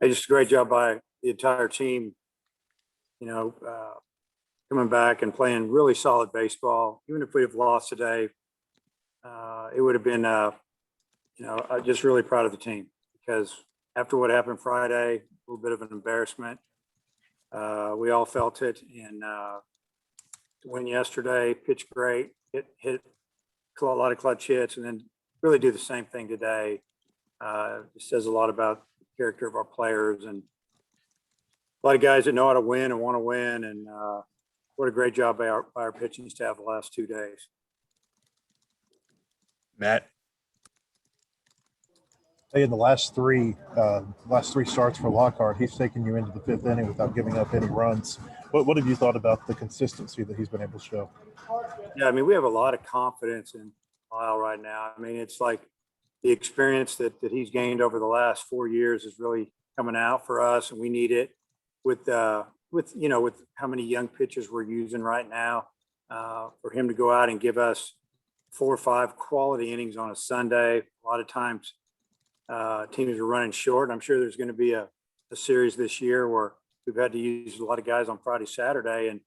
Just a great job by the entire team, you know, coming back and playing really solid baseball. Even if we'd have lost today, it would have been, just really proud of the team because after what happened Friday, a little bit of an embarrassment. We all felt it, and to win yesterday, pitch great, hit a lot of clutch hits, and then really do the same thing today. It says a lot about the character of our players and a lot of guys that know how to win and want to win. And what a great job by our pitching staff the last 2 days. Matt. Hey, in the last three starts for Lockhart, he's taken you into the fifth inning without giving up any runs. What have you thought about the consistency that he's been able to show? Yeah, I mean, we have a lot of confidence in Lyle right now. I mean, it's like the experience that he's gained over the last 4 years is really coming out for us, and we need it with how many young pitchers we're using right now. For him to go out and give us 4 or 5 quality innings on a Sunday, a lot of times teams are running short. I'm sure there's going to be a series this year where we've had to use a lot of guys on Friday, Saturday, and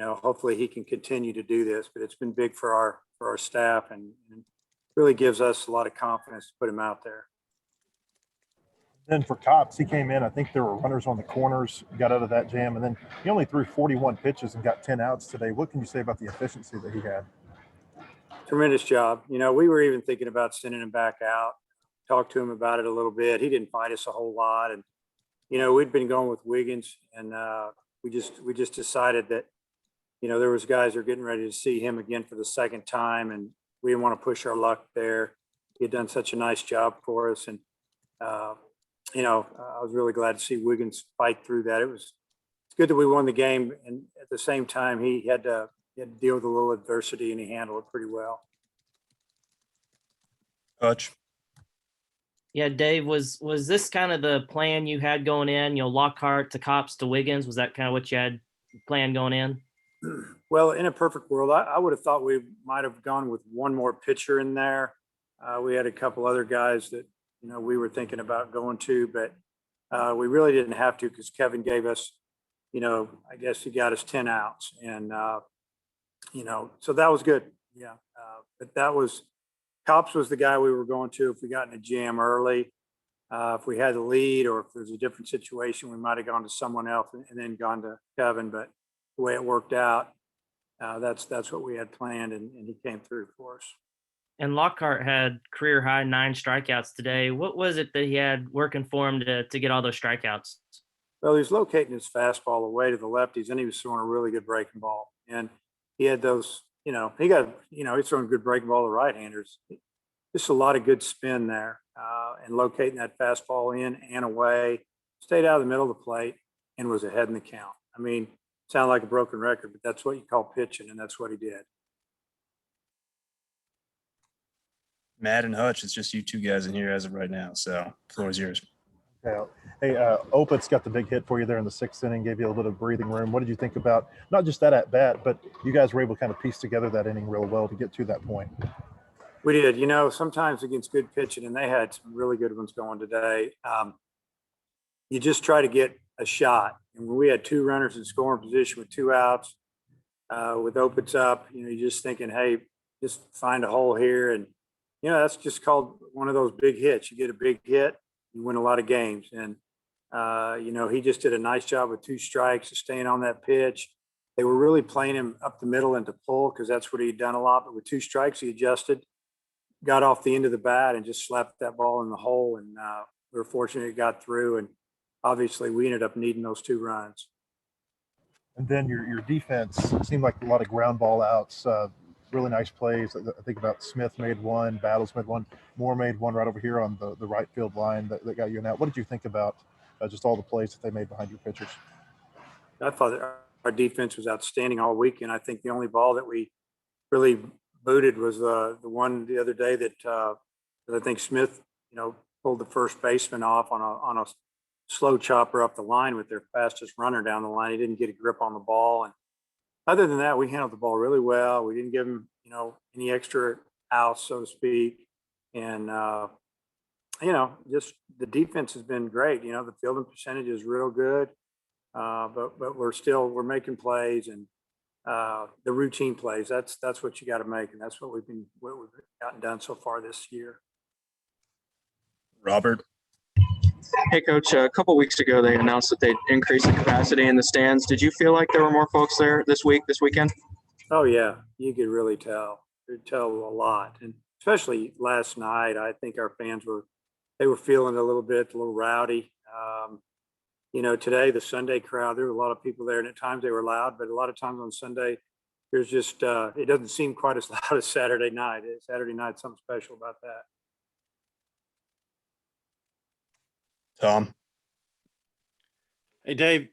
hopefully he can continue to do this. But it's been big for our staff and really gives us a lot of confidence to put him out there. Then for Cops, he came in. I think there were runners on the corners, got out of that jam, and then he only threw 41 pitches and got 10 outs today. What can you say about the efficiency that he had? Tremendous job. We were even thinking about sending him back out. Talked to him about it a little bit. He didn't fight us a whole lot, and we'd been going with Wiggins, and we just decided that there was guys that are getting ready to see him again for the second time, and we didn't want to push our luck there. He had done such a nice job for us, and I was really glad to see Wiggins fight through that. It's good that we won the game, and at the same time, he had to deal with a little adversity, and he handled it pretty well. Hutch. Yeah, Dave, was this kind of the plan you had going in? Lockhart to Cops to Wiggins. Was that kind of what you had planned going in? Well, in a perfect world, I would have thought we might have gone with one more pitcher in there. We had a couple other guys that we were thinking about going to, but we really didn't have to because Kevin gave us, I guess he got us 10 outs, and so that was good. Yeah, but Cops was the guy we were going to if we got in a jam early. If we had the lead or if there's a different situation, we might have gone to someone else and then gone to Kevin. But the way it worked out, that's what we had planned, and he came through for us. And Lockhart had career high 9 strikeouts today. What was it that he had working for him to get all those strikeouts? Well, he was locating his fastball away to the lefties, and he was throwing a really good breaking ball. And he had those, he's throwing good breaking ball to right-handers. Just a lot of good spin there, and locating that fastball in and away. Stayed out of the middle of the plate and was ahead in the count. I mean, sound like a broken record, but that's what you call pitching, and that's what he did. Matt and Hutch, it's just you two guys in here as of right now. So floor is yours. Yeah. Hey, Opitz got the big hit for you there in the 6th inning, gave you a little bit of breathing room. What did you think about not just that at bat, but you guys were able to kind of piece together that inning real well to get to that point? We did. Sometimes against good pitching, and they had some really good ones going today. You just try to get a shot. And when we had 2 runners in scoring position with 2 outs, with Opitz up, you're just thinking, hey, just find a hole here. And, that's just called one of those big hits. You get a big hit, you win a lot of games. And, he just did a nice job with 2 strikes of staying on that pitch. They were really playing him up the middle and to pull because that's what he'd done a lot. But with 2 strikes, he adjusted, got off the end of the bat, and just slapped that ball in the hole. And we were fortunate it got through. And obviously, we ended up needing those 2 runs. And then your defense seemed like a lot of ground ball outs, really nice plays. I think about Smith made one, Battles made one, Moore made one right over here on the right field line that got you an out. What did you think about just all the plays that they made behind your pitchers? I thought our defense was outstanding all weekend. I think the only ball that we really booted was the one the other day that I think Smith, pulled the first baseman off on a slow chopper up the line with their fastest runner down the line. He didn't get a grip on the ball, and other than that, we handled the ball really well. We didn't give him, any extra outs, so to speak, and just the defense has been great. The fielding percentage is real good. But we're making plays and the routine plays. That's what you got to make. And that's what we've gotten done so far this year. Robert. Hey, Coach, a couple weeks ago, they announced that they'd increase the capacity in the stands. Did you feel like there were more folks there this weekend? Oh yeah. You could really tell. You could tell a lot. And especially last night, I think our fans were feeling a little rowdy. Today, the Sunday crowd, there were a lot of people there, and at times they were loud, but a lot of times on Sunday, there's just, it doesn't seem quite as loud as Saturday night. Saturday night's something special about that. Tom. Hey, Dave,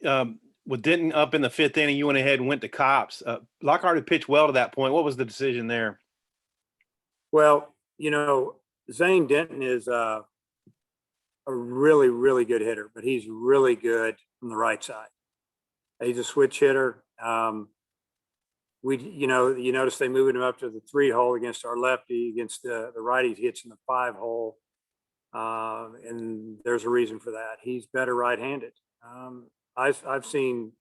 with Denton up in the 5th inning, you went ahead and went to Cops. Lockhart had pitched well to that point. What was the decision there? Well, Zane Denton is a really, really good hitter, but he's really good from the right side. He's a switch hitter. You notice they moving him up to the 3 hole against our lefty. Against the righty, he hits in the 5 hole. And there's a reason for that. He's better right-handed. I've seen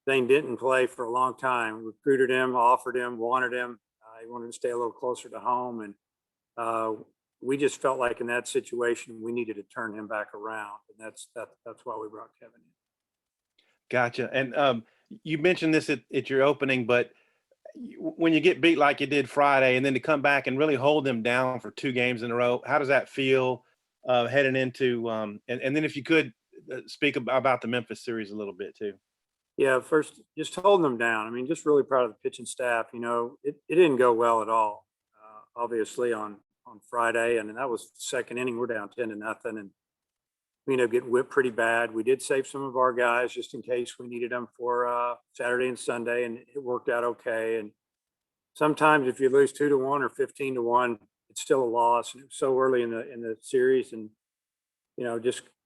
Zane Denton play for a long time. Recruited him, offered him, wanted him. He wanted to stay a little closer to home, and we just felt like in that situation we needed to turn him back around, and that's why we brought Kevin in. Gotcha. And you mentioned this at your opening, but when you get beat like you did Friday, and then to come back and really hold them down for 2 games in a row, how does that feel heading into? And then if you could speak about the Memphis series a little bit too. Yeah, first, just holding them down. I mean, just really proud of the pitching staff. It didn't go well at all, obviously, on Friday. And that was the 2nd inning. We're down 10-0. And we ended up getting whipped pretty bad. We did save some of our guys just in case we needed them for Saturday and Sunday, and it worked out okay. And sometimes if you lose 2-1 or 15-1, it's still a loss. And it was so early in the series. And,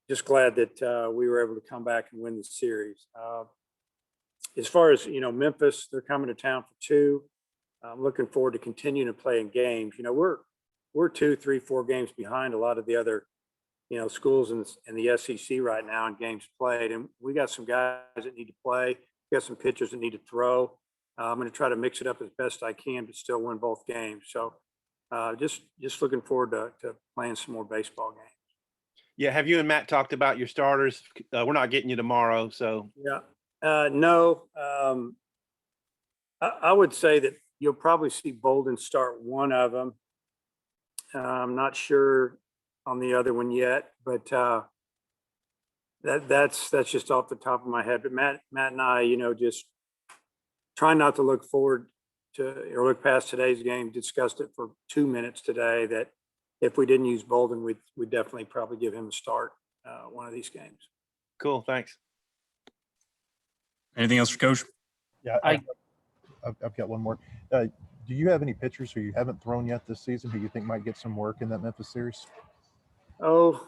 just glad that we were able to come back and win the series. As far as, Memphis, they're coming to town for 2. I'm looking forward to continuing to play in games. We're 2, 3, 4 games behind a lot of the other, schools in the SEC right now in games played. And we got some guys that need to play. We got some pitchers that need to throw. I'm going to try to mix it up as best I can, but still win both games. So just looking forward to playing some more baseball games. Yeah. Have you and Matt talked about your starters? We're not getting you tomorrow, so. Yeah. No. I would say that you'll probably see Bolden start one of them. I'm not sure on the other one yet, but that's just off the top of my head. But Matt and I, just trying not to look forward to or look past today's game. Discussed it for 2 minutes today that if we didn't use Bolden, we'd definitely probably give him a start one of these games. Cool. Thanks. Anything else for Coach? Yeah, I've got one more. Do you have any pitchers who you haven't thrown yet this season who you think might get some work in that Memphis series? Oh,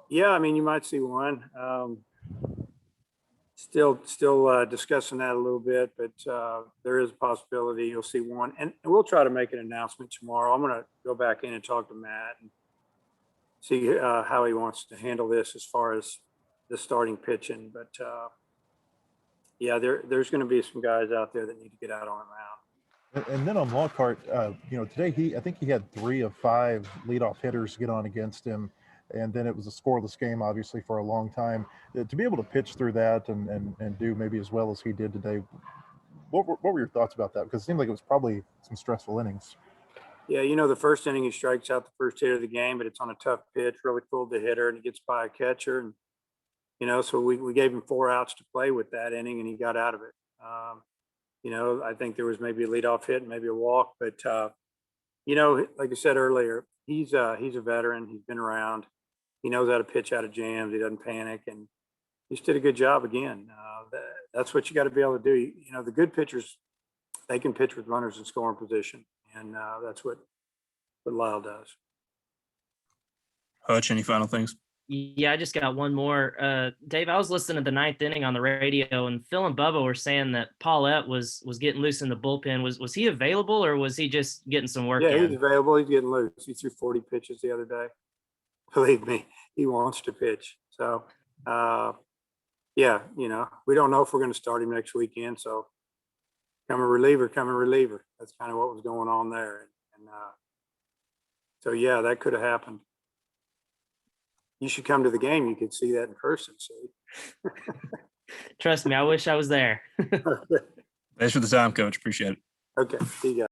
yeah. I mean, you might see one. Still discussing that a little bit, but there is a possibility you'll see one. And we'll try to make an announcement tomorrow. I'm going to go back in and talk to Matt and see how he wants to handle this as far as the starting pitching. But yeah, there's going to be some guys out there that need to get out on the mound. And then on Lockhart, today I think he had 3 of 5 leadoff hitters get on against him, and then it was a scoreless game, obviously, for a long time. To be able to pitch through that and do maybe as well as he did today, what were your thoughts about that? Because it seemed like it was probably some stressful innings. Yeah, the first inning he strikes out the first hitter of the game, but it's on a tough pitch, really fooled the hitter, and it gets by a catcher. And so we gave him 4 outs to play with that inning, and he got out of it. I think there was maybe a leadoff hit, maybe a walk, but like I said earlier, he's a veteran. He's been around. He knows how to pitch out of jams. He doesn't panic, and he just did a good job again. That's what you got to be able to do. The good pitchers, they can pitch with runners in scoring position, and that's what Lyle does. Hutch, any final things? Yeah, I just got one more. Dave, I was listening to the 9th inning on the radio, and Phil and Bubba were saying that Paulette was getting loose in the bullpen. Was he available, or was he just getting some work? Yeah, in? he's available. He's getting loose. He threw 40 pitches the other day. believe me, he wants to pitch. So, yeah, we don't know if we're going to start him next weekend. So come a reliever. That's kind of what was going on there. And so, yeah, that could have happened. You should come to the game. You could see that in person. See. Trust me, I wish I was there. Thanks for the time, Coach. Appreciate it. Okay. See you guys.